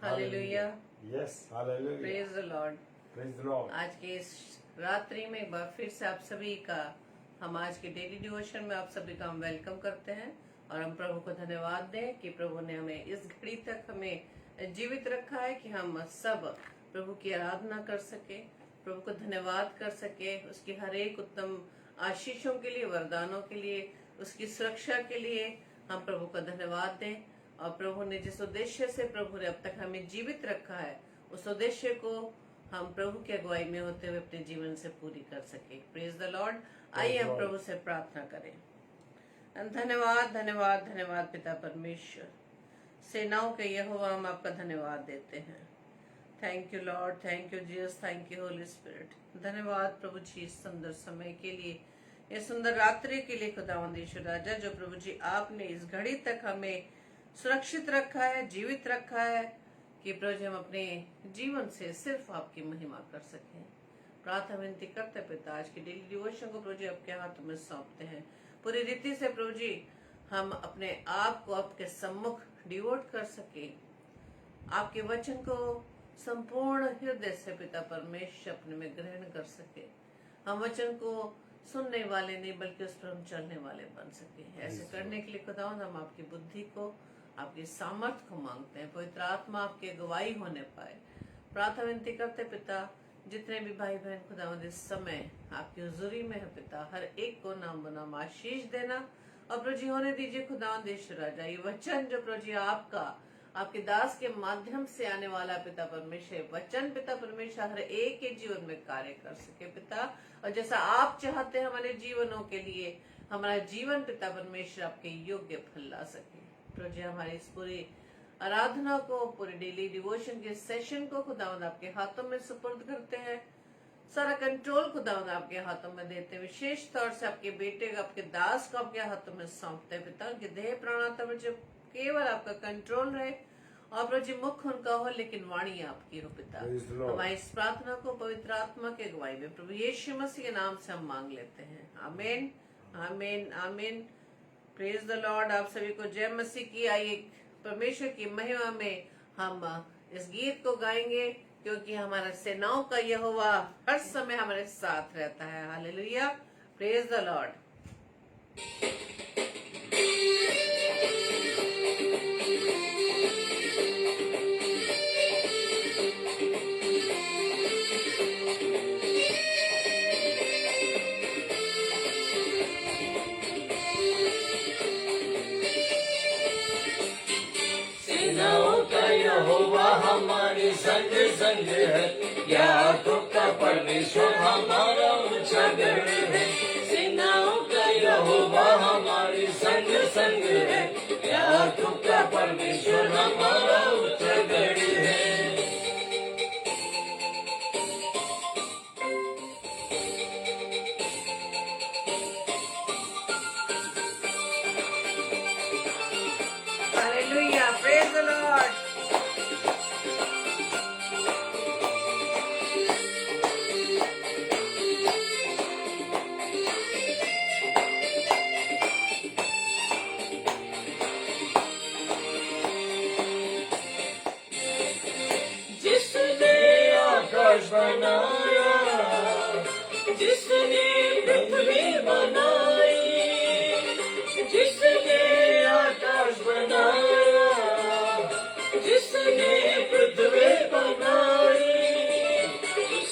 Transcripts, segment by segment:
Hallelujah, yes hallelujah, praise the Lord. Praise the Lord. आज के इस रात्रि में एक बार फिर से आप सभी का हम आज के डेली डिवोशन में आप सभी का हम वेलकम करते हैं और हम प्रभु को धन्यवाद दें कि प्रभु ने हमें इस घड़ी तक हमें जीवित रखा है कि हम सब प्रभु की आराधना कर सके, प्रभु को धन्यवाद कर सके, उसकी हर एक उत्तम आशीषों के लिए, वरदानों के लिए, उसकी सुरक्षा के लिए हम प्रभु का धन्यवाद दें। और प्रभु ने जिस उद्देश्य से प्रभु ने अब तक हमें जीवित रखा है, उस उद्देश्य को हम प्रभु की अगुवाई में होते हुए अपने जीवन से पूरी कर सके। Praise the Lord. आइए हम प्रभु से प्रार्थना करें। धन्यवाद धन्यवाद धन्यवाद पिता परमेश्वर, सेनाओं के यहोवा, हम आपका धन्यवाद देते हैं। Thank you Lord, thank you Jesus, thank you Holi spirit. धन्यवाद प्रभु जी इस सुंदर समय के लिए, इस सुंदर रात्रि के लिए खुदावंद यीशु राजा, जो प्रभु जी आपने इस घड़ी तक हमें सुरक्षित रखा है, जीवित रखा है, कि प्रभु जी हम अपने जीवन से सिर्फ आपकी महिमा कर सकें। प्रार्थना विनती करते पिता, आज की डेली डिवोशन को प्रभु जी आपके हाथों में सौंपते हैं। पूरी रीति से प्रभु जी हम अपने आप को आपके सम्मुख डिवोट कर सके, आपके वचन को संपूर्ण हृदय से पिता परमेश्वर अपने में ग्रहण कर सके। हम वचन को सुनने वाले नहीं बल्कि उस पर हम चलने वाले बन सके। ऐसे करने के लिए खुदावंद हम आपकी बुद्धि को, आपकी सामर्थ को मांगते हैं। पवित्र आत्मा आपकी अगुवाई होने पाए। प्रार्थना विनती करते पिता, जितने भी भाई बहन खुदावंद इस समय आपकी हुजूरी में है पिता, हर एक को नाम बनाम आशीष देना और प्रभु जी होने दीजिए खुदावंद यीशु राजा। ये वचन जो प्रभु जी आपका, आपके दास के माध्यम से आने वाला पिता परमेश्वर वचन, पिता परमेश्वर हर एक के जीवन में कार्य कर सके पिता, और जैसा आप चाहते हैं हमारे जीवनों के लिए, हमारा जीवन पिता परमेश्वर आपके योग्य फल ला सके। प्रभु जी हमारी इस पूरी आराधना को, पूरे डेली डिवोशन के सेशन को खुदावंद आपके हाथों में सुपुर्द करते हैं। सारा कंट्रोल खुदावंद आपके हाथों में देते हैं। विशेष तौर से आपके बेटे को, आपके दास को आपके हाथों में सौंपते हैं पिता। उनके देह प्राणात्मा में जो केवल आपका कंट्रोल रहे और प्रभु जी मुख उनका हो लेकिन वाणी आपकी हो पिता। हमारी इस प्रार्थना को पवित्र आत्मा के अगुवाई में प्रभु यीशु मसीह के नाम से हम मांग लेते हैं। आमीन आमीन आमीन। Praise the Lord. आप सभी को जय मसीह की। आइए परमेश्वर की महिमा में हम इस गीत को गाएंगे, क्योंकि हमारा सेनाओं का यहोवा हर समय हमारे साथ रहता है। Hallelujah, praise the Lord. यहोवा हमारे संग संग है, याकूब का परमेश्वर हमारा ऊंचा गढ़ है। सेनाओं का यहोवा हमारे संग संग है, याकूब का परमेश्वर हमारा ऊंचा गढ़ है। Hallelujah, praise the Lord. बनाया, जिसने पृथ्वी बनाई, जिसने आकाश बनाया, जिसने पृथ्वी बनाई,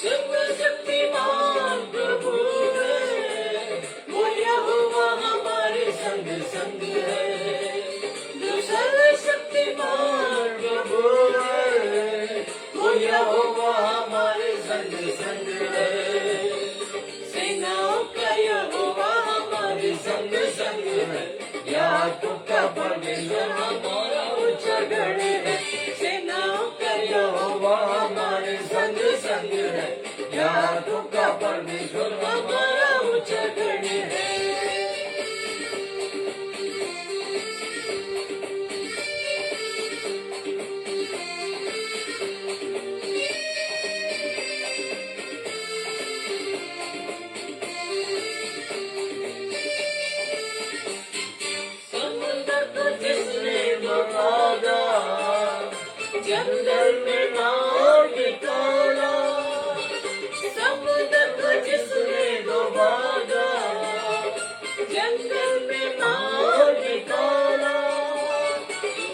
सर्वशक्तिमान प्रभु है, वो यहोवा हमारे संग संग है। जो सर्वशक्तिमान प्रभु है, वो यहोवा हमारे संग संग है। सेनाओं का यहोवा हमारे संग संग है, याकूब का परमेश्वर हमारा ऊंचा गढ़ है। सेनाओं का यहोवा हमारे संग संग है, याकूब का परमेश्वर हमारा ऊंचा गढ़ है। समुद्र को जिसने जंगल में नाव निकाला, समुद्र को जिसने डुबाया, जंगल में नाव निकाला,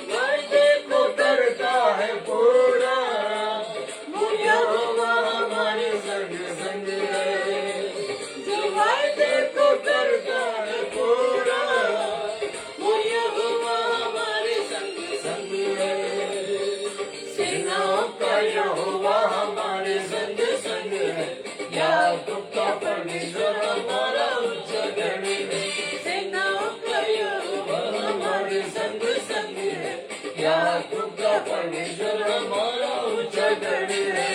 वादे को करता है पूरा, वो यहोवा हमारे संग संग है, जो वादे को करता है पूरा, वो यहोवा हमारे संग संग है। सेनाओं का यहोवा हमारे संग संग है, याकूब का परमेश्वर हमारा ऊंचा गढ़ है। सेनाओं का यहोवा हमारे संग संग है, याकूब का परमेश्वर हमारा ऊंचा गढ़ है।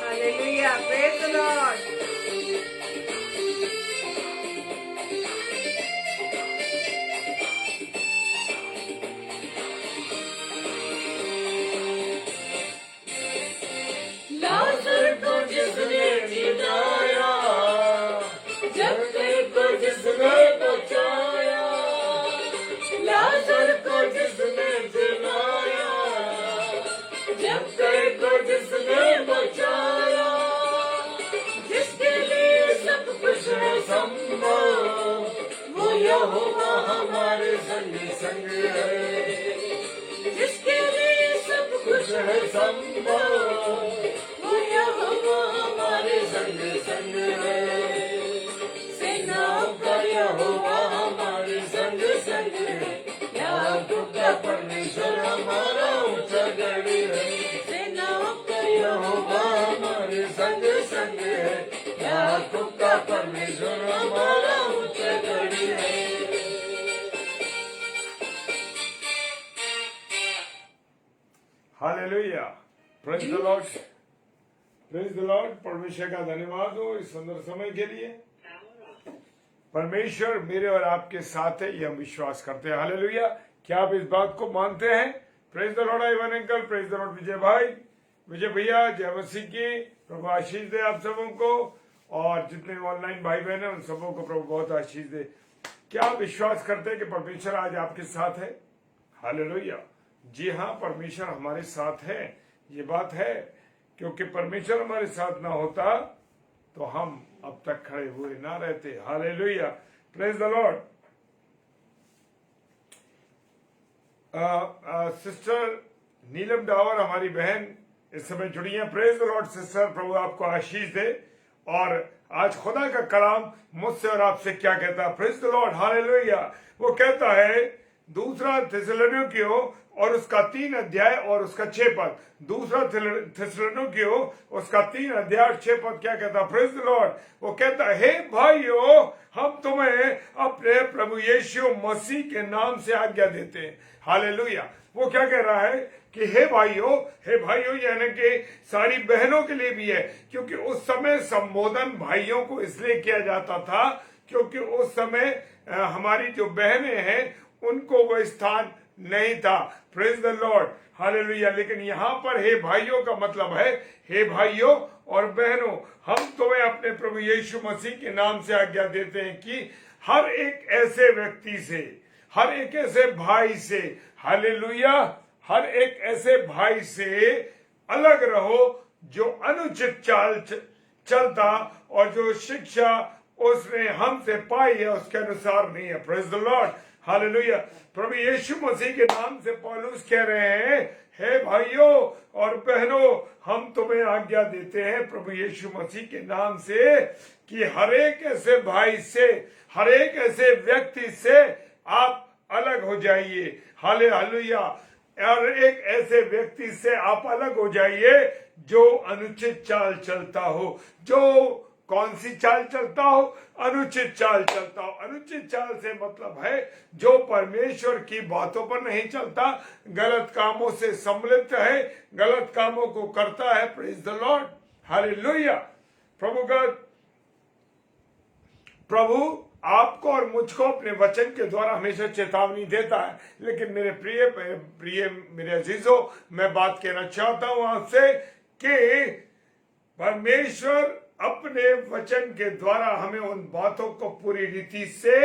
Hallelujah. Praise the Lord. लाजर को जिसने जिलाया, जक्कई को जिसने बचाया, लाजर को जिसने जिलाया, जक्कई को जिसने बचाया, जिसके लिए सब कुछ है संभव, वो यहोवा हमारे संग संग है, जिसके लिए सब कुछ है संभव, वो यहोवा हमारे संग संग है। सेनाओं का यहोवा हमारे संग संग है, याकूब का परमेश्वर हमारा ऊंचा गढ़ है। सेनाओं का यहोवा हमारे संग संग है, याकूब का परमेश्वर हमारा ऊंचा गढ़ है। Hallelujah, praise the Lord, praise the Lord. परमेश्वर का धन्यवाद हो इस सुंदर समय के लिए। परमेश्वर मेरे और आपके साथ है, ये हम विश्वास करते हैं। हालेलुया, क्या आप इस बात को मानते हैं? Praise the Lord Ivan uncle, praise the Lord Vijay भाई, विजय भैया, जय मसीह की। प्रभु आशीष दे आप सबों को, और जितने ऑनलाइन भाई बहन हैं उन सबों को प्रभु बहुत आशीष दे। क्या आप विश्वास करते हैं कि परमेश्वर आज आपके साथ है? हालेलुया, जी हाँ, परमेश्वर हमारे साथ है, ये बात है। क्योंकि परमेश्वर हमारे साथ ना होता तो हम अब तक खड़े हुए ना रहते। Hallelujah, praise the Lord. Sister Neelam Dawar हमारी बहन इस समय जुड़ी है। प्रेज द लॉर्ड सिस्टर, प्रभु आपको आशीष दे। और आज खुदा का कलाम मुझसे और आपसे क्या कहता है? Praise the Lord, hallelujah. वो कहता है दूसरा थिस्सलुनीकियों और उसका 3 अध्याय और उसका 6 पद। दूसरा थिस्सलुनीकियों उसका 3 अध्याय और 6 पद क्या कहता है? Praise the Lord. वो कहता है, हे भाइयों, हम तुम्हें अपने प्रभु यीशु मसीह के नाम से आज्ञा देते हैं। हालेलुया। वो क्या कह रहा है कि हे भाइयों यानी कि सारी बहनों के लिए भी है, क्योंकि उस समय संबोधन भाइयों को इसलिए किया जाता था क्योंकि उस समय हमारी जो बहनें हैं उनको वो स्थान नहीं था। Praise the Lord, hallelujah. लेकिन यहाँ पर हे भाइयों का मतलब है, हे भाइयों और बहनों, हम तुम्हें अपने प्रभु यीशु मसीह के नाम से आज्ञा देते हैं कि हर एक ऐसे व्यक्ति से, हर एक ऐसे भाई से, हालेलुया, हर एक ऐसे भाई से अलग रहो जो अनुचित चाल चलता और जो शिक्षा उसने हमसे पाई है उसके अनुसार नहीं है। Praise the Lord, hallelujah. प्रभु यीशु मसीह के नाम से पौलुस कह रहे हैं, हे भाइयों और बहनों, हम तुम्हें आज्ञा देते हैं प्रभु यीशु मसीह के नाम से कि हर एक ऐसे भाई से, हर एक ऐसे व्यक्ति से आप अलग हो जाइए। हालेलुया। और एक ऐसे व्यक्ति से आप अलग हो जाइए जो अनुचित चाल चलता हो। जो कौन सी चाल चलता हो? अनुचित चाल चलता हो। अनुचित चाल से मतलब है जो परमेश्वर की बातों पर नहीं चलता, गलत कामों से सम्मिलित है, गलत कामों को करता है। Praise the Lord, hallelujah. प्रभु आपको और मुझको अपने वचन के द्वारा हमेशा चेतावनी देता है। लेकिन मेरे प्रिय मेरे अजीजों, मैं बात कहना चाहता हूं आपसे कि परमेश्वर अपने वचन के द्वारा हमें उन बातों को पूरी रीति से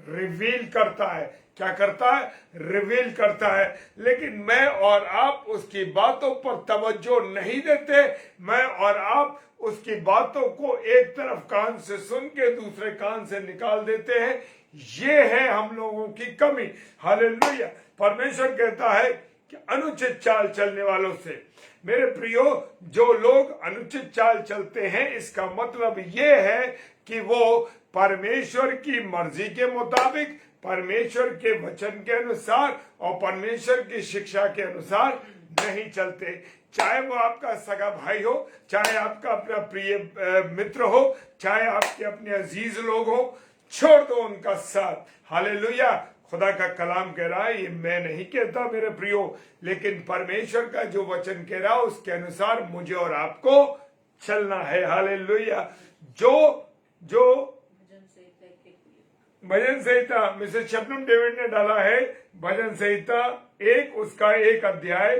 रिवील करता है। क्या करता है? रिवील करता है। लेकिन मैं और आप उसकी बातों पर तवज्जो नहीं देते। मैं और आप उसकी बातों को एक तरफ कान से सुन के दूसरे कान से निकाल देते हैं। ये है हम लोगों की कमी। हालेलुया। परमेश्वर कहता है कि अनुचित चाल चलने वालों से, मेरे प्रियो, जो लोग अनुचित चाल चलते हैं, इसका मतलब ये है कि वो परमेश्वर की मर्जी के मुताबिक, परमेश्वर के वचन के अनुसार और परमेश्वर की शिक्षा के अनुसार नहीं चलते। चाहे वो आपका सगा भाई हो, चाहे आपका अपना प्रिय मित्र हो, चाहे आपके अपने अजीज लोग हो, छोड़ दो उनका साथ। हालेलुया। खुदा का कलाम कह रहा है, ये मैं नहीं कहता मेरे प्रियो, लेकिन परमेश्वर का जो वचन कह रहा है उसके अनुसार मुझे और आपको चलना है। हालेलुया। जो भजन संहिता मिसेस शबनम डेविड ने डाला है, भजन संहिता 1 उसका 1 अध्याय,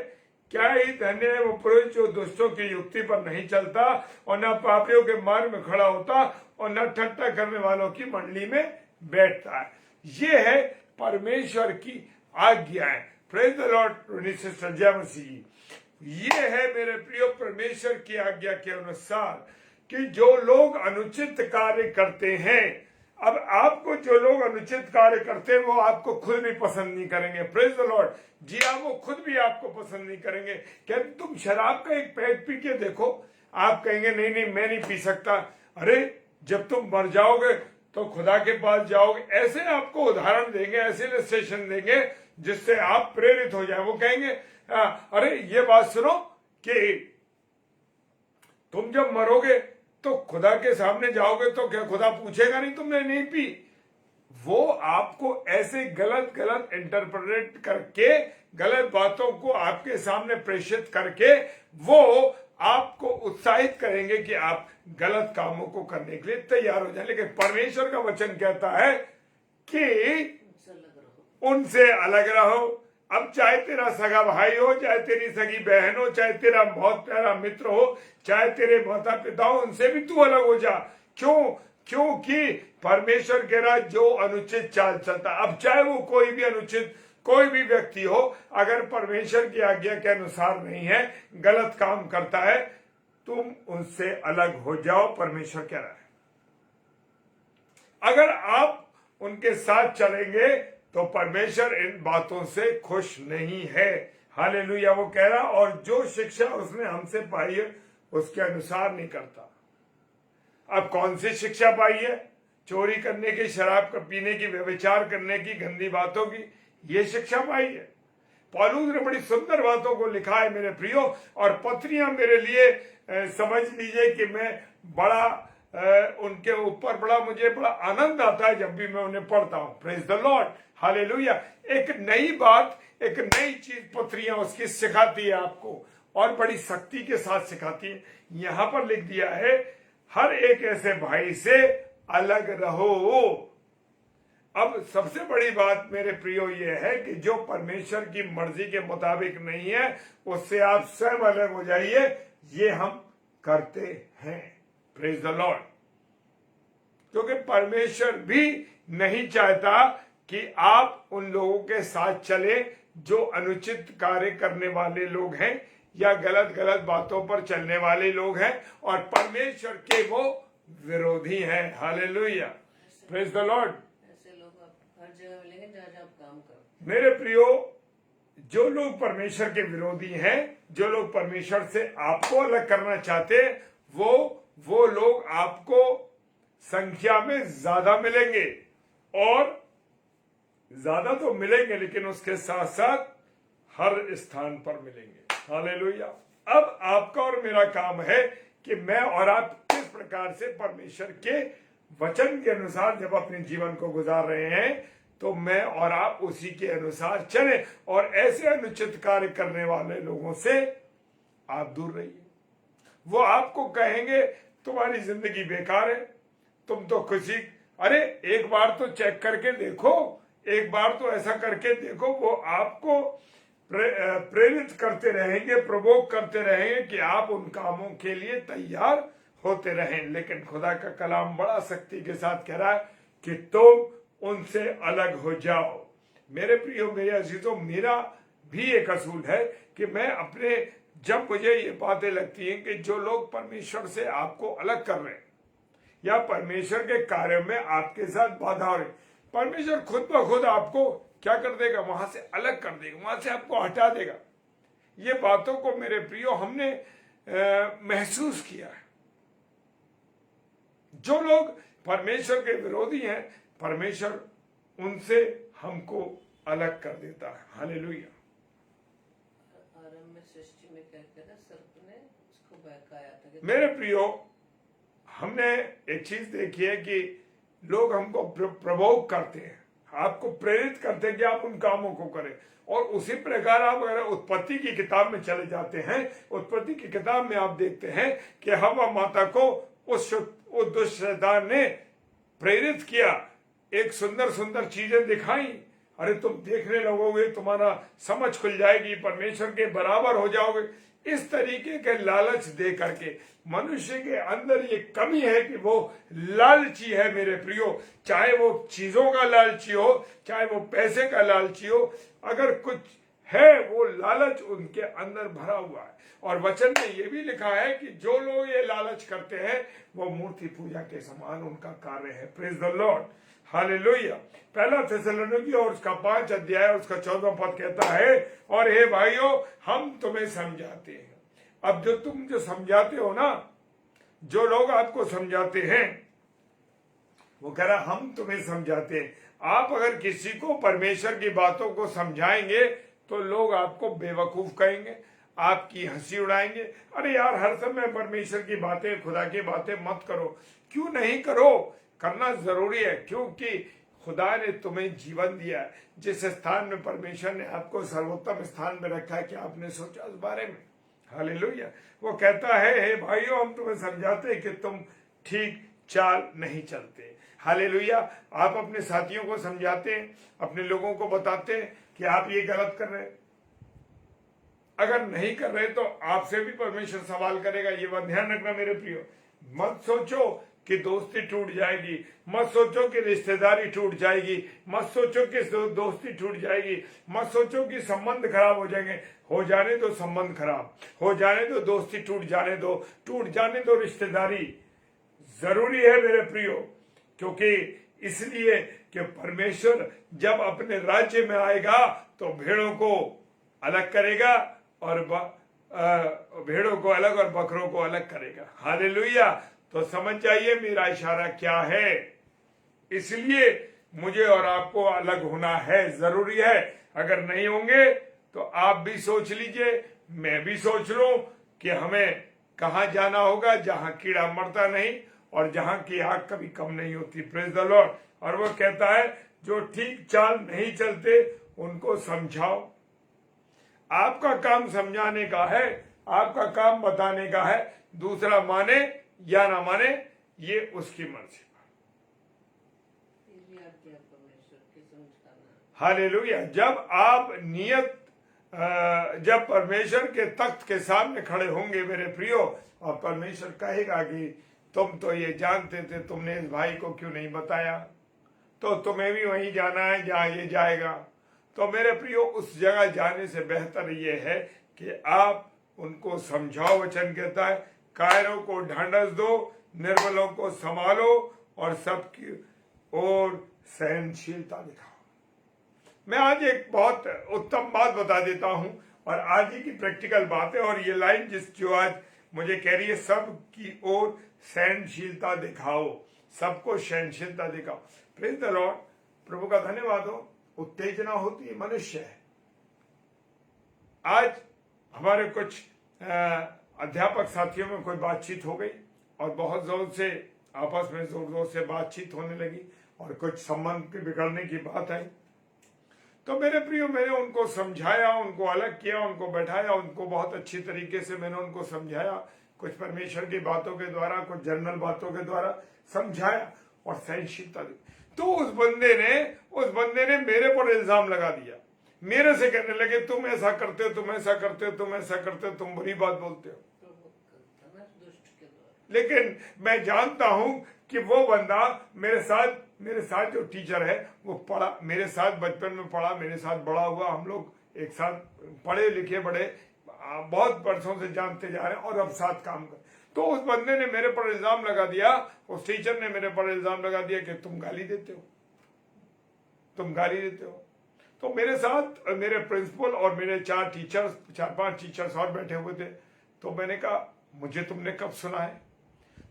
क्या ही धन्य है वो पुरुष जो दुष्टों की युक्ति पर नहीं चलता और न पापियों के मार्ग में खड़ा होता और न ठट्ठा करने वालों की मंडली में बैठता है। ये है परमेश्वर की आज्ञाएं। प्रेज द लॉर्ड सिस्टर जय मसीह। ये है मेरे प्रियो परमेश्वर की आज्ञा के अनुसार कि जो लोग अनुचित कार्य करते हैं, अब आपको जो लोग अनुचित कार्य करते हैं वो आपको खुद भी पसंद नहीं करेंगे। Praise the Lord. जी हाँ, वो खुद भी आपको पसंद नहीं करेंगे। क्या तुम शराब का एक पैक पी के देखो, आप कहेंगे नहीं नहीं मैं नहीं पी सकता। अरे जब तुम मर जाओगे तो खुदा के पास जाओगे, ऐसे आपको उदाहरण देंगे, ऐसे इलस्ट्रेशन देंगे जिससे आप प्रेरित हो जाए। वो कहेंगे अरे ये बात सुनो कि तुम जब मरोगे तो खुदा के सामने जाओगे तो क्या खुदा पूछेगा नहीं तुमने नहीं पी? वो आपको ऐसे गलत इंटरप्रेट करके, गलत बातों को आपके सामने प्रेषित करके वो आपको उत्साहित करेंगे कि आप गलत कामों को करने के लिए तैयार हो जाए। लेकिन परमेश्वर का वचन कहता है कि उनसे अलग रहो। अब चाहे तेरा सगा भाई हो, चाहे तेरी सगी बहन हो, चाहे तेरा बहुत प्यारा मित्र हो, चाहे तेरे माता पिता हो, उनसे भी तू अलग हो जा। क्यों? क्योंकि परमेश्वर कह रहा जो अनुचित चाल चलता, अब चाहे वो कोई भी व्यक्ति हो, अगर परमेश्वर की आज्ञा के अनुसार नहीं है, गलत काम करता है, तुम उनसे अलग हो जाओ। परमेश्वर कह रहा है अगर आप उनके साथ चलेंगे तो परमेश्वर इन बातों से खुश नहीं है। हालेलुया। वो कह रहा और जो शिक्षा उसने हमसे पाई है उसके अनुसार नहीं करता। अब कौन सी शिक्षा पाई है? चोरी करने की, शराब पीने की, व्यभिचार करने की, गंदी बातों की, ये शिक्षा पाई है। पौलुस ने बड़ी सुंदर बातों को लिखा है मेरे प्रियो, और पत्रियां मेरे लिए समझ लीजिए कि मैं बड़ा उनके ऊपर मुझे बड़ा आनंद आता है जब भी मैं उन्हें पढ़ता हूं। Praise the Lord. हालेलुया। एक नई बात, एक नई चीज पत्रियां उसकी सिखाती है आपको, और बड़ी सख्ती के साथ सिखाती है। यहां पर लिख दिया है हर एक ऐसे भाई से अलग रहो। अब सबसे बड़ी बात मेरे प्रियो ये है कि जो परमेश्वर की मर्जी के मुताबिक नहीं है उससे आप स्वयं अलग हो जाइए। ये हम करते हैं। Praise the Lord. क्योंकि परमेश्वर भी नहीं चाहता कि आप उन लोगों के साथ चले जो अनुचित कार्य करने वाले लोग हैं या गलत बातों पर चलने वाले लोग हैं और परमेश्वर के वो विरोधी हैं। हालेलुया। Praise the Lord. ऐसे लोग आप हर जगह मिलेंगे जहाँ आप काम करो। मेरे प्रियो, जो लोग परमेश्वर के विरोधी हैं, जो लोग परमेश्वर से आपको अलग करना चाहते हैं, वो लोग आपको संख्या में ज्यादा मिलेंगे, और ज्यादा तो मिलेंगे लेकिन उसके साथ साथ हर स्थान पर मिलेंगे। हालेलुया। अब आपका और मेरा काम है कि मैं और आप किस प्रकार से परमेश्वर के वचन के अनुसार जब अपने जीवन को गुजार रहे हैं तो मैं और आप उसी के अनुसार चलें, और ऐसे अनुचित कार्य करने वाले लोगों से आप दूर रहिए। वो आपको कहेंगे तुम्हारी जिंदगी बेकार है, तुम तो अरे एक बार तो चेक करके देखो, एक बार तो ऐसा करके देखो, वो आपको प्रेरित करते रहेंगे, प्रवोक करते रहेंगे कि आप उन कामों के लिए तैयार होते रहें। लेकिन खुदा का कलाम बड़ा सख्ती के साथ कह रहा है कि तुम उनसे अलग हो जाओ। मेरे प्रियो, मेरे अजीजों, मेरा भी एक असूल है कि मैं अपने, जब मुझे ये बातें लगती हैं कि जो लोग परमेश्वर से आपको अलग कर रहे हैं या परमेश्वर के कार्य में आपके साथ बाधा हो रही, परमेश्वर खुद ब खुद आपको क्या कर देगा, वहां से अलग कर देगा, वहां से आपको हटा देगा। ये बातों को मेरे प्रियो हमने महसूस किया है। जो लोग परमेश्वर के विरोधी हैं, परमेश्वर उनसे हमको अलग कर देता है। हालेलुया। आरंभ में सृष्टि में कहते ना, सर्प ने उसको बहकाया था। मेरे प्रियो, हमने एक चीज देखी है कि लोग हमको प्रवोक करते हैं, आपको प्रेरित करते हैं कि आप उन कामों को करें। और उसी प्रकार आप अगर उत्पत्ति की किताब में चले जाते हैं, उत्पत्ति की किताब में आप देखते हैं कि हव्वा माता को उस दुष्ट शैतान ने प्रेरित किया, एक सुंदर सुंदर चीजें दिखाई। अरे तुम देखने लगोगे, तुम्हारा समझ खुल जाएगी, परमेश्वर के बराबर हो जाओगे। इस तरीके के लालच दे करके मनुष्य के अंदर ये कमी है कि वो लालची है। मेरे प्रियो, चाहे वो चीजों का लालची हो, चाहे वो पैसे का लालची हो, अगर कुछ है वो लालच उनके अंदर भरा हुआ है। और वचन में ये भी लिखा है कि जो लोग ये लालच करते हैं वो मूर्ति पूजा के समान उनका कार्य है। Praise the Lord, hallelujah. पहला थिस्सलुनीकी और उसका 5 अध्याय और उसका 14वां पद कहता है, और हे भाइयों, हम तुम्हें समझाते हैं। अब जो तुम जो समझाते हो ना, जो लोग आपको समझाते हैं, वो कह रहा हम तुम्हें समझाते हैं। आप अगर किसी को परमेश्वर की बातों को समझाएंगे तो लोग आपको बेवकूफ कहेंगे, आपकी हंसी उड़ाएंगे। अरे यार, हर समय परमेश्वर की बातें, खुदा की बातें मत करो। क्यों नहीं करो? करना जरूरी है, क्योंकि खुदा ने तुम्हें जीवन दिया है। जिस स्थान में परमेश्वर ने आपको सर्वोत्तम स्थान में रखा है, क्या आपने सोचा उस बारे में? हालेलुया। वो कहता है, हे भाइयों, हम तुम्हें समझाते हैं कि तुम ठीक चाल नहीं चलते। हालेलुया। आप अपने साथियों को समझाते हैं, अपने लोगों को बताते हैं कि आप ये गलत कर रहे हैं। अगर नहीं कर रहे तो आपसे भी परमेश्वर सवाल करेगा। ये बात ध्यान रखना मेरे प्रियो। मत सोचो कि दोस्ती टूट जाएगी, मत सोचो कि रिश्तेदारी टूट जाएगी, मत सोचो कि दोस्ती टूट जाएगी, मत सोचो कि संबंध खराब हो जाएंगे। हो जाने दो संबंध खराब, हो जाने दो दोस्ती टूट जाने दो, टूट जाने दो रिश्तेदारी। जरूरी है मेरे प्रियो, क्योंकि इसलिए कि परमेश्वर जब अपने राज्य में आएगा तो भेड़ों को अलग करेगा और भेड़ों को अलग और बकरों को अलग करेगा। हालेलुया। तो समझ जाइए मेरा इशारा क्या है। इसलिए मुझे और आपको अलग होना है, जरूरी है। अगर नहीं होंगे तो आप भी सोच लीजिए, मैं भी सोच लूं कि हमें कहां जाना होगा, जहां कीड़ा मरता नहीं और जहां की आग कभी कम नहीं होती। Praise the Lord. और वो कहता है, जो ठीक चाल नहीं चलते उनको समझाओ। आपका काम समझाने का है, आपका काम बताने का है। दूसरा माने या ना माने ये उसकी मर्जी। हालेलुया। जब आप जब परमेश्वर के तख्त के सामने खड़े होंगे मेरे प्रियो, और परमेश्वर कहेगा कि तुम तो ये जानते थे, तुमने इस भाई को क्यों नहीं बताया, तो तुम्हें भी वहीं जाना है जहां ये जाएगा। तो मेरे प्रियो, उस जगह जाने से बेहतर ये है कि आप उनको समझाओ। वचन कहता है, कायरों को ढांढस दो, निर्बलों को संभालो और सबकी ओर सहनशीलता दिखाओ। मैं आज एक बहुत उत्तम बात बता देता हूं, और आज ही की प्रैक्टिकल बात है। और ये लाइन जो आज मुझे कह रही है, सबकी ओर सहनशीलता दिखाओ, सबको सहनशीलता दिखाओ। Praise the Lord. प्रभु का धन्यवाद हो। उत्तेजना होती है, मनुष्य है। आज हमारे कुछ अध्यापक साथियों में कोई बातचीत हो गई और बहुत जोर से आपस में जोर से बातचीत होने लगी और कुछ संबंध के बिगड़ने की बात आई। तो मेरे प्रियो, मैंने उनको समझाया, उनको अलग किया, उनको बैठाया, उनको बहुत अच्छी तरीके से मैंने उनको समझाया। कुछ परमेश्वर की बातों के द्वारा, कुछ जर्नल बातों के द्वारा समझाया। और सहनशीलता दी। तो उस बंदे ने मेरे पर इल्जाम लगा दिया, मेरे से कहने लगे तुम ऐसा करते हो, तुम ऐसा करते हो, तुम ऐसा करते हो, तुम बुरी बात बोलते हो। लेकिन मैं जानता हूं कि वो बंदा मेरे साथ जो टीचर है वो पढ़ा, मेरे साथ बचपन में पढ़ा, मेरे साथ बड़ा हुआ, हम लोग एक साथ पढ़े लिखे बड़े, बहुत वर्षों से जानते जा रहे हैं और अब साथ काम कर। तो उस बंदे ने मेरे पर इल्जाम लगा दिया, उस टीचर ने मेरे पर इल्जाम लगा दिया कि तुम गाली देते हो, तुम गाली देते हो। तो मेरे साथ मेरे प्रिंसिपल और मेरे 4-5 टीचर्स और बैठे हुए थे। तो मैंने कहा मुझे तुमने कब सुना है?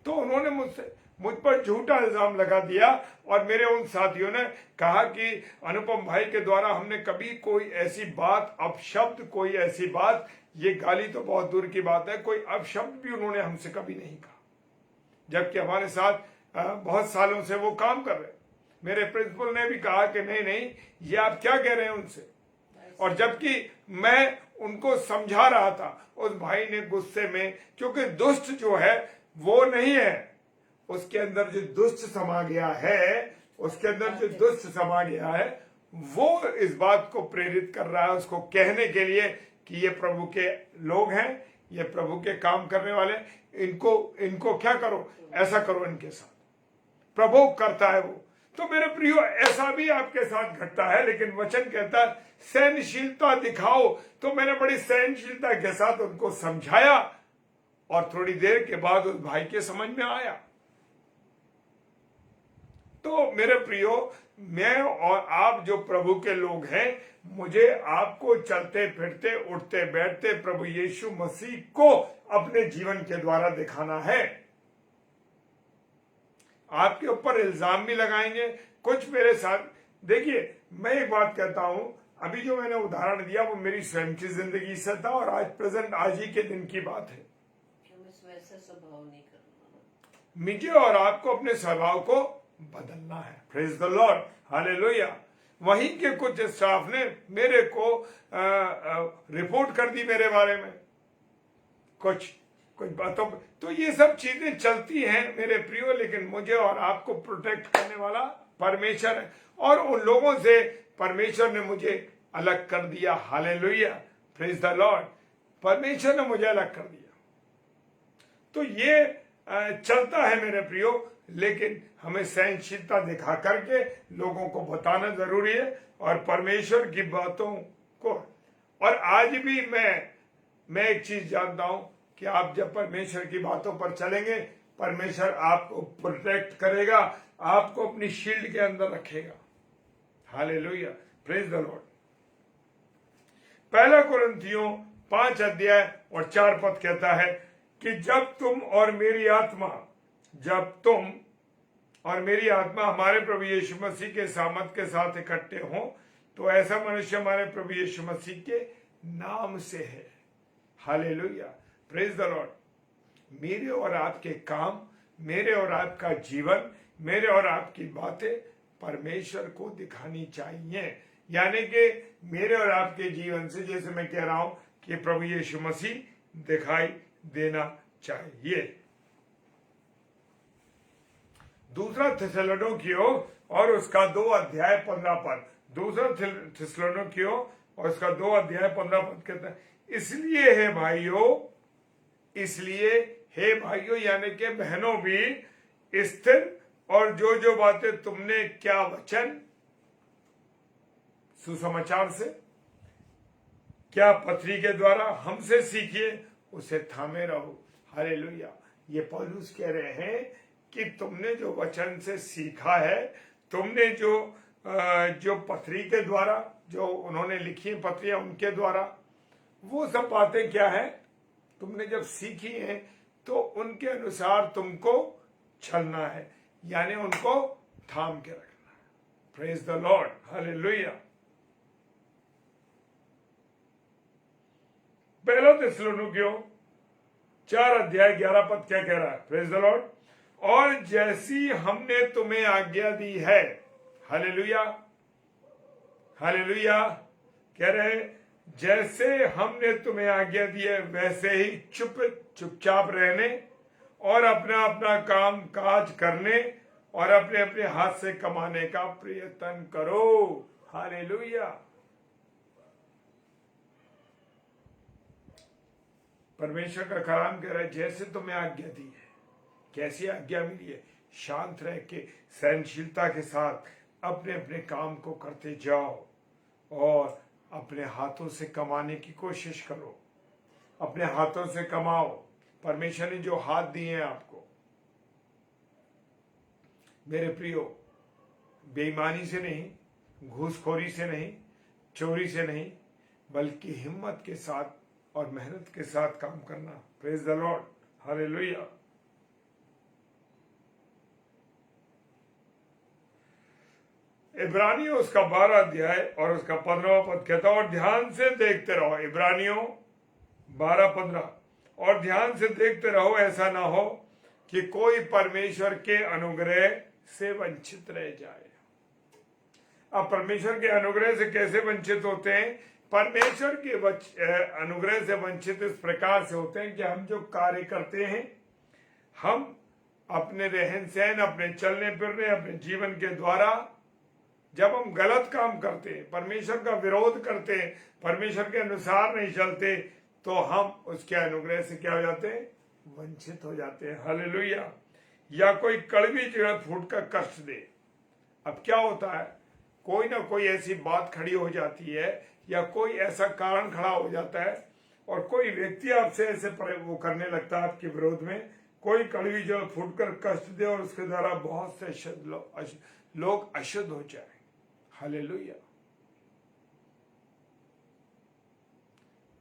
तो उन्होंने मुझ पर झूठा इल्जाम लगा दिया और मेरे उन साथियों ने कहा कि अनुपम भाई के द्वारा हमने कभी कोई ऐसी बात, अपशब्द, कोई ऐसी बात, ये गाली तो बहुत दूर की बात है, कोई अपशब्द भी उन्होंने हमसे कभी नहीं कहा, जबकि हमारे साथ बहुत सालों से वो काम कर रहे। मेरे प्रिंसिपल ने भी कहा कि नहीं ये आप क्या कह रहे हैं उनसे, और जबकि मैं उनको समझा रहा था, उस भाई ने गुस्से में, क्योंकि दुष्ट जो है वो नहीं है, उसके अंदर जो दुष्ट समा गया है, उसके अंदर जो दुष्ट समा गया है, वो इस बात को प्रेरित कर रहा है उसको कहने के लिए कि ये प्रभु के लोग हैं, ये प्रभु के काम करने वाले, इनको क्या करो, ऐसा करो इनके साथ, प्रभु करता है वो। तो मेरे प्रियो, ऐसा भी आपके साथ घटता है, लेकिन वचन कहता है सहनशीलता दिखाओ। तो मैंने बड़ी सहनशीलता के साथ उनको समझाया और थोड़ी देर के बाद उस भाई के समझ में आया। तो मेरे प्रियो, मैं और आप जो प्रभु के लोग हैं, मुझे आपको चलते फिरते उठते बैठते प्रभु यीशु मसीह को अपने जीवन के द्वारा दिखाना है। आपके ऊपर इल्जाम भी लगाएंगे कुछ मेरे साथ। देखिए, मैं एक बात कहता हूं, अभी जो मैंने उदाहरण दिया वो मेरी स्वयं की जिंदगी से था और आज ही के दिन की बात है। स्वभाव नहीं करना, मुझे और आपको अपने स्वभाव को बदलना है। Praise the Lord, hallelujah. वहीं के कुछ स्टाफ ने मेरे को रिपोर्ट कर दी मेरे बारे में, कुछ बातों। तो ये सब चीजें चलती हैं मेरे प्रियो, लेकिन मुझे और आपको प्रोटेक्ट करने वाला परमेश्वर है, और उन लोगों से परमेश्वर ने मुझे अलग कर दिया। Hallelujah, praise the Lord. परमेश्वर ने मुझे अलग कर दिया। तो ये चलता है मेरे प्रियो, लेकिन हमें सहनशीलता दिखा करके लोगों को बताना जरूरी है, और परमेश्वर की बातों को। और आज भी मैं एक चीज जानता हूं कि आप जब परमेश्वर की बातों पर चलेंगे, परमेश्वर आपको प्रोटेक्ट करेगा, आपको अपनी शील्ड के अंदर रखेगा। Hallelujah, praise the Lord. 1 कुरिन्थियों 5 अध्याय और 4 पद कहता है कि जब तुम और मेरी आत्मा हमारे प्रभु यीशु मसीह के सामर्थ के साथ इकट्ठे हों, तो ऐसा मनुष्य हमारे प्रभु यीशु मसीह के नाम से है। Hallelujah, praise the Lord. मेरे और आपके काम, मेरे और आपका जीवन, मेरे और आपकी बातें परमेश्वर को दिखानी चाहिए। यानी कि मेरे और आपके जीवन से, जैसे मैं कह रहा हूं कि प्रभु यीशु मसीह दिखाई देना चाहिए। दूसरा थिस्सलुनीकियों और उसका 2 अध्याय 15 पद, दूसरा थिस्सलुनीकियों और उसका 2 अध्याय 15 पद कहता है, इसलिए हे भाइयों यानी कि बहनों भी स्थिर, और जो बातें तुमने क्या वचन सुसमाचार से, क्या पत्री के द्वारा हमसे सीखिए, उसे थामे रहो। हालेलुया। ये पौलुस कह रहे हैं कि तुमने जो वचन से सीखा है, तुमने जो पत्री के द्वारा, जो उन्होंने लिखी है पत्रियां, उनके द्वारा, वो सब बातें क्या है, तुमने जब सीखी हैं तो उनके अनुसार तुमको चलना है, यानी उनको थाम के रखना है। Praise the Lord, hallelujah. 1 थिस्सलुनीकियों 4 अध्याय 11 पद क्या कह रहा है? Praise the Lord. और जैसी हमने तुम्हें आज्ञा दी है, हालेलुया, हालेलुया, कह रहे जैसे हमने तुम्हें आज्ञा दी है वैसे ही चुपचाप रहने और अपना अपना काम काज करने और अपने अपने हाथ से कमाने का प्रयत्न करो। हालेलुया। परमेश्वर का कलाम कह रहा है, जैसे तुम्हें आज्ञा दी है, कैसी आज्ञा मिली है, शांत रह के सहनशीलता के साथ अपने अपने काम को करते जाओ और अपने हाथों से कमाने की कोशिश करो। अपने हाथों से कमाओ। परमेश्वर ने जो हाथ दिए हैं आपको, मेरे प्रियो, बेईमानी से नहीं, घूसखोरी से नहीं, चोरी से नहीं, बल्कि हिम्मत के साथ और मेहनत के साथ काम करना। Praise the Lord. हालेलुया। इब्रानियों उसका 12 अध्याय और उसका 15वां पद कहता है, और ध्यान से देखते रहो। इब्रानियों 12:15, और ध्यान से देखते रहो, ऐसा ना हो कि कोई परमेश्वर के अनुग्रह से वंचित रह जाए। अब परमेश्वर के अनुग्रह से कैसे वंचित होते हैं? परमेश्वर के अनुग्रह से वंचित इस प्रकार से होते हैं कि हम जो कार्य करते हैं, हम अपने रहन सहन, अपने चलने फिरने, अपने जीवन के द्वारा जब हम गलत काम करते हैं, परमेश्वर का विरोध करते हैं, परमेश्वर के अनुसार नहीं चलते, तो हम उसके अनुग्रह से क्या हो जाते हैं? वंचित हो जाते हैं। हालेलुया। या कोई कड़वी चिड़त फूट कर कष्ट दे। अब क्या होता है, कोई ना कोई ऐसी बात खड़ी हो जाती है या कोई ऐसा कारण खड़ा हो जाता है और कोई व्यक्ति आपसे ऐसे वो करने लगता है आपके विरोध में, कोई कड़वी जो फूट कर कष्ट दे और उसके द्वारा बहुत से लोग अशुद्ध हो जाए। हालेलुया।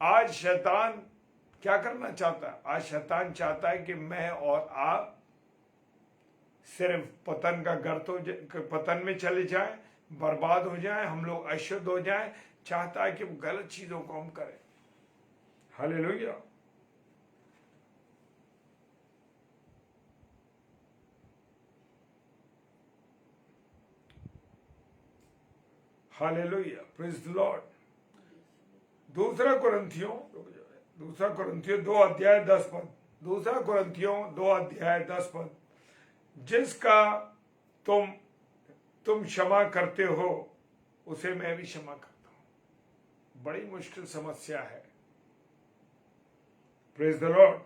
आज शैतान क्या करना चाहता है? आज शैतान चाहता है कि मैं और आप सिर्फ पतन का पतन में चले जाएं, बर्बाद हो जाएं, हम लोग अशुद्ध हो जाएं। चाहता है कि गलत चीजों को हम करें। Hallelujah. Hallelujah. Praise the Lord. दूसरा कुरिन्थियों 2 अध्याय 10 पद। दूसरा कुरिन्थियों 2 अध्याय 10 पद। जिसका तुम क्षमा करते हो, उसे मैं भी क्षमा करता हूं। बड़ी मुश्किल समस्या है। Praise the Lord.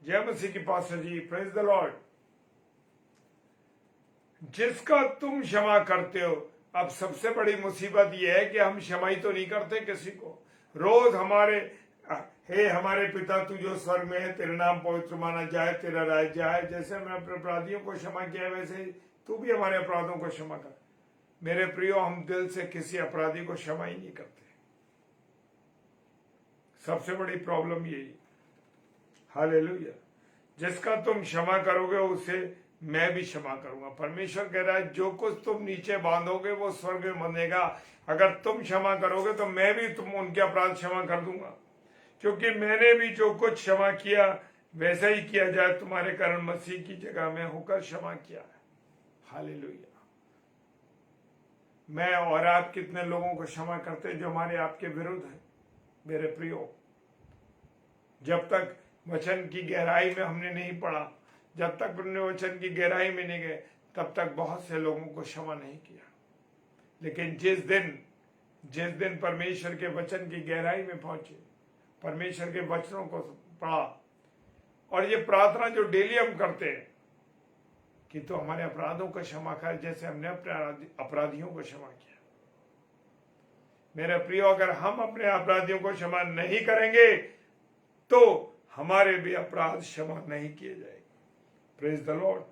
जय मसीह की pastor ji. Praise the Lord. जिसका तुम क्षमा करते हो। अब सबसे बड़ी मुसीबत यह है कि हम क्षमा ही तो नहीं करते किसी को। रोज हे हमारे पिता तू जो स्वर्ग में है, तेरा नाम पवित्र माना जाए, तेरा राज्य आए। जैसे हमने अपने अपराधियों को क्षमा किया, वैसे तू भी हमारे अपराधों को क्षमा कर। मेरे प्रियो, हम दिल से किसी अपराधी को क्षमा ही नहीं करते। सबसे बड़ी प्रॉब्लम यही। हालेलुया। जिसका तुम क्षमा करोगे, उसे मैं भी क्षमा करूंगा। परमेश्वर कह रहा है, जो कुछ तुम नीचे बांधोगे वो स्वर्ग में बंधेगा। अगर तुम क्षमा करोगे तो मैं भी उनके अपराध क्षमा कर दूंगा, क्योंकि मैंने भी जो कुछ क्षमा किया वैसा ही किया जाए। तुम्हारे कारण मसीह की जगह में होकर क्षमा किया है। हालेलुया। मैं और आप कितने लोगों को क्षमा करते हैं जो हमारे आपके विरुद्ध है? मेरे प्रियो, जब तक वचन की गहराई में हमने नहीं पढ़ा, जब तक अपने वचन की गहराई में नहीं गए, तब तक बहुत से लोगों को क्षमा नहीं किया। लेकिन जिस दिन परमेश्वर के वचन की गहराई में पहुंचे, परमेश्वर के वचनों को पढ़ा, और ये प्रार्थना जो डेली हम करते हैं कि तो हमारे अपराधों को क्षमा कर, जैसे हमने अपने अपराधियों को क्षमा किया। मेरे प्रियो, अगर हम अपने अपराधियों को क्षमा नहीं करेंगे तो हमारे भी अपराध क्षमा नहीं किए जाएंगे। Praise the Lord.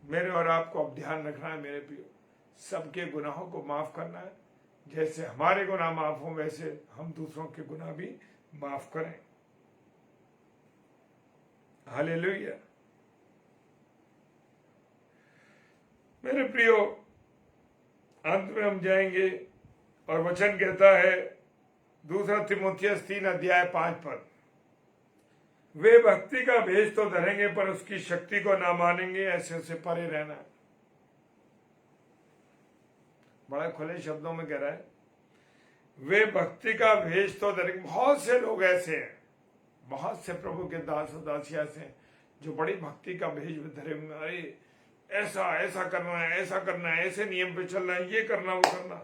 मेरे और आपको अब ध्यान रखना है मेरे प्रियो, सबके गुनाहों को माफ करना है। जैसे हमारे गुनाह माफ हो, वैसे हम दूसरों के गुनाह भी माफ करें। हालेलुया। मेरे प्रियो, अंत में हम जाएंगे और वचन कहता है 2 तीमुथियुस 3 अध्याय 5 पद। वे भक्ति का भेष तो धरेंगे पर उसकी शक्ति को ना मानेंगे, ऐसे से परे रहना। बड़ा खुले शब्दों में कह रहा है, वे भक्ति का भेष तो धरेंगे। बहुत से लोग ऐसे हैं, बहुत से प्रभु के दास और दासियां ऐसे हैं जो बड़ी भक्ति का भेष में धरे हुए, अरे ऐसा ऐसा करना है, ऐसा करना है, ऐसे नियम पे चलना है, ये करना वो करना।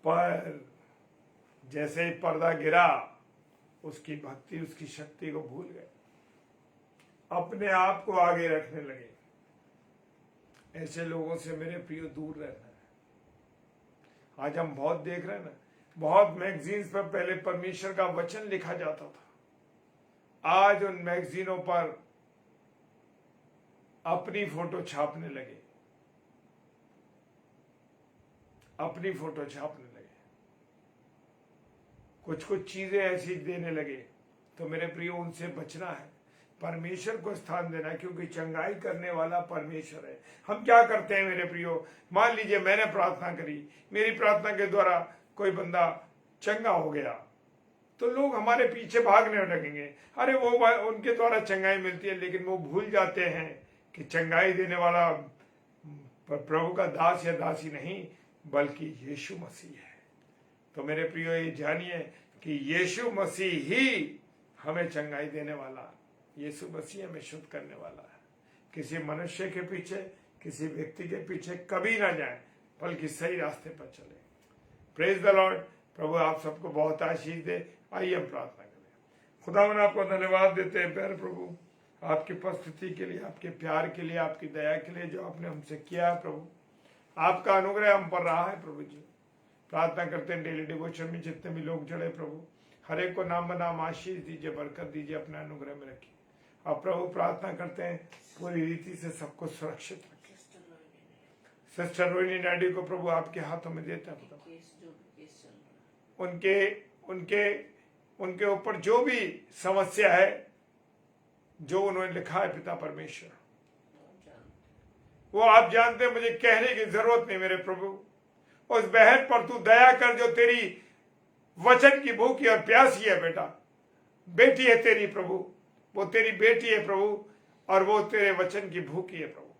पर जैसे ही पर्दा गिरा, उसकी भक्ति उसकी शक्ति को भूल गए, अपने आप को आगे रखने लगे। ऐसे लोगों से मेरे प्रियो दूर रहना है। आज हम बहुत देख रहे हैं ना, बहुत मैगजीन्स पर पहले परमेश्वर का वचन लिखा जाता था, आज उन मैगजीनों पर अपनी फोटो छापने लगे, अपनी फोटो छापने लगे, कुछ कुछ चीजें ऐसी देने लगे। तो मेरे प्रियो उनसे बचना है, परमेश्वर को स्थान देना, क्योंकि चंगाई करने वाला परमेश्वर है। हम क्या करते हैं मेरे प्रियो, मान लीजिए मैंने प्रार्थना करी, मेरी प्रार्थना के द्वारा कोई बंदा चंगा हो गया, तो लोग हमारे पीछे भागने लगेंगे, अरे वो उनके द्वारा चंगाई मिलती है। लेकिन वो भूल जाते हैं कि चंगाई देने वाला प्रभु का दास या दासी नहीं, बल्कि यीशु मसीह है। तो मेरे प्रियो ये जानिए कि यीशु मसीह ही हमें चंगाई देने वाला, यीशु मसीह हमें शुद्ध करने वाला है। किसी मनुष्य के पीछे, किसी व्यक्ति के पीछे कभी ना जाए, बल्कि सही रास्ते पर चले। Praise the Lord. प्रभु आप सबको बहुत आशीष दे। आइए हम प्रार्थना करें। खुदावन आपको धन्यवाद देते हैं प्यारे प्रभु, आपकी उपस्थिति के लिए, आपके प्यार के लिए, आपकी दया के लिए जो आपने हमसे किया है प्रभु। आपका अनुग्रह हम पर रहा है प्रभु जी। प्रार्थना करते हैं डेली डिवोशन में जितने भी लोग जुड़े प्रभु, हर एक को नाम बनाम आशीष दीजिए, बरकत दीजिए, अपने अनुग्रह में रखिए। अब प्रभु प्रार्थना करते हैं पूरी रीति से सबको सुरक्षित रखें। सिस्टर रोहिणी नायडू को प्रभु आपके हाथों में देते हैं। उनके उनके उनके ऊपर जो भी समस्या है, जो उन्होंने लिखा है पिता परमेश्वर, वो आप जानते हैं, मुझे कहने की जरूरत नहीं मेरे प्रभु। उस बहन पर तू दया कर जो तेरी वचन की भूखी और प्यासी है बेटा, बेटी है तेरी प्रभु, वो तेरी बेटी है प्रभु, और वो तेरे वचन की भूखी है प्रभु।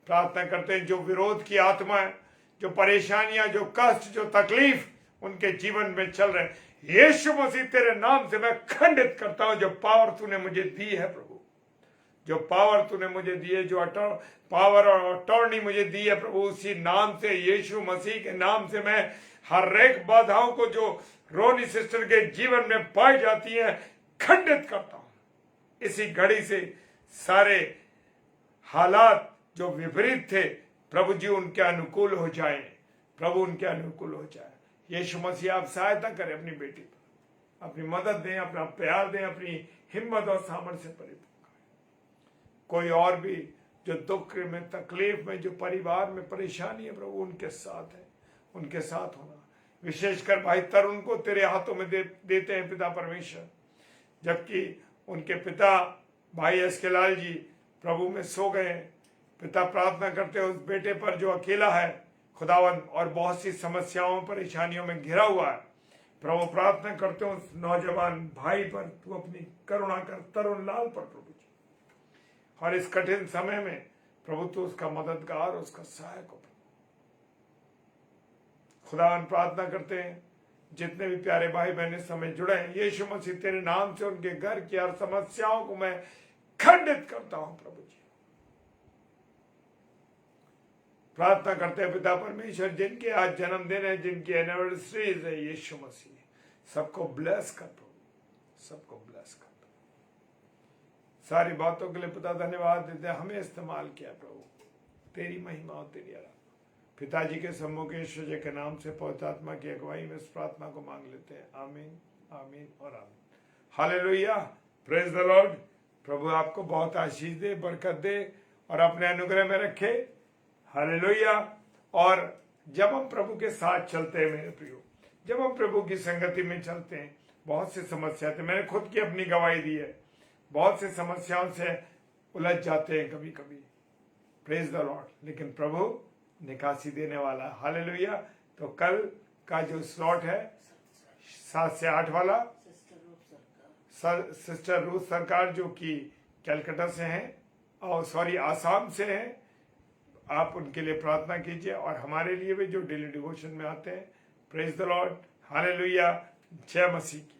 प्रार्थना करते हैं जो विरोध की आत्मा है, जो परेशानियां, जो कष्ट, जो तकलीफ उनके जीवन में चल रहे हैं, यीशु मसीह तेरे नाम से मैं खंडित करता हूं। जो पावर तूने मुझे दी है प्रभु, जो पावर तूने मुझे दी है, जो पावर और अटॉर्नी मुझे दी है प्रभु, उसी नाम से, यीशु मसीह के नाम से मैं हर एक बाधाओं को जो रोनी सिस्टर के जीवन में पाई जाती है खंडित करता हूं। इसी घड़ी से सारे हालात जो विपरीत थे प्रभु जी उनके अनुकूल हो जाए, प्रभु उनके अनुकूल हो जाए। यीशु मसीह आप सहायता करें अपनी बेटी पर, अपनी मदद दें, अपना प्यार दें, अपनी हिम्मत और सामर्थ्य से परिपूर्ण करें। कोई और भी जो दुख में, तकलीफ में, जो परिवार में परेशानी है प्रभु उनके साथ है, उनके साथ होना। विशेषकर भाई तरुण को तेरे हाथों में देते हैं पिता परमेश्वर, जबकि उनके पिता भाई एसके लाल जी प्रभु में सो गए हैं। पिता प्रार्थना करते हैं उस बेटे पर जो अकेला है खुदावन, और बहुत सी समस्याओं परेशानियों में घिरा हुआ है प्रभु। प्रार्थना करते हैं उस नौजवान भाई पर तू अपनी करुणा कर, तरुण लाल पर प्रभु जी, और इस कठिन समय में प्रभु तू उसका मददगार, उसका सहायक हो। खुदावन प्रार्थना करते हैं जितने भी प्यारे भाई बहन इस समय जुड़े हैं, यीशु मसीह तेरे नाम से उनके घर की हर समस्याओं को मैं खंडित करता हूं प्रभु जी। प्रार्थना करते हैं पिता परमेश्वर जिनके आज जन्मदिन है, जिनकी एनिवर्सरीज है, यीशु मसीह सबको ब्लेस कर प्रभु, सबको ब्लेस कर। सारी बातों के लिए पिता धन्यवाद देते हैं, हमें इस्तेमाल किया प्रभु, तेरी महिमा और तेरी आराधना। पिताजी के सम्मुख यीशु जी के नाम से पवित्र आत्मा की अगुवाई में इस प्रार्थना को मांग लेते हैं। आमीन, आमीन और आमीन। Hallelujah, praise the Lord. प्रभु आपको बहुत आशीष दे, बरकत दे और अपने अनुग्रह में रखे। हालेलुया। और जब हम प्रभु के साथ चलते हैं मेरे प्रियो, जब हम प्रभु की संगति में चलते हैं, बहुत सी समस्या थे, मैंने खुद की अपनी गवाही दी है, बहुत सी समस्याओं से उलझ जाते हैं कभी कभी, प्रेज द लॉर्ड, लेकिन प्रभु निकासी देने वाला। हालेलुया। तो कल का जो स्लॉट है 7 से 8 वाला, सिस्टर रूथ सरकार जो कि कलकत्ता से हैं, और सॉरी आसाम से हैं, आप उनके लिए प्रार्थना कीजिए, और हमारे लिए भी जो डेली डिवोशन में आते हैं, प्रेज द लॉर्ड, हालेलुया, जय मसीह की।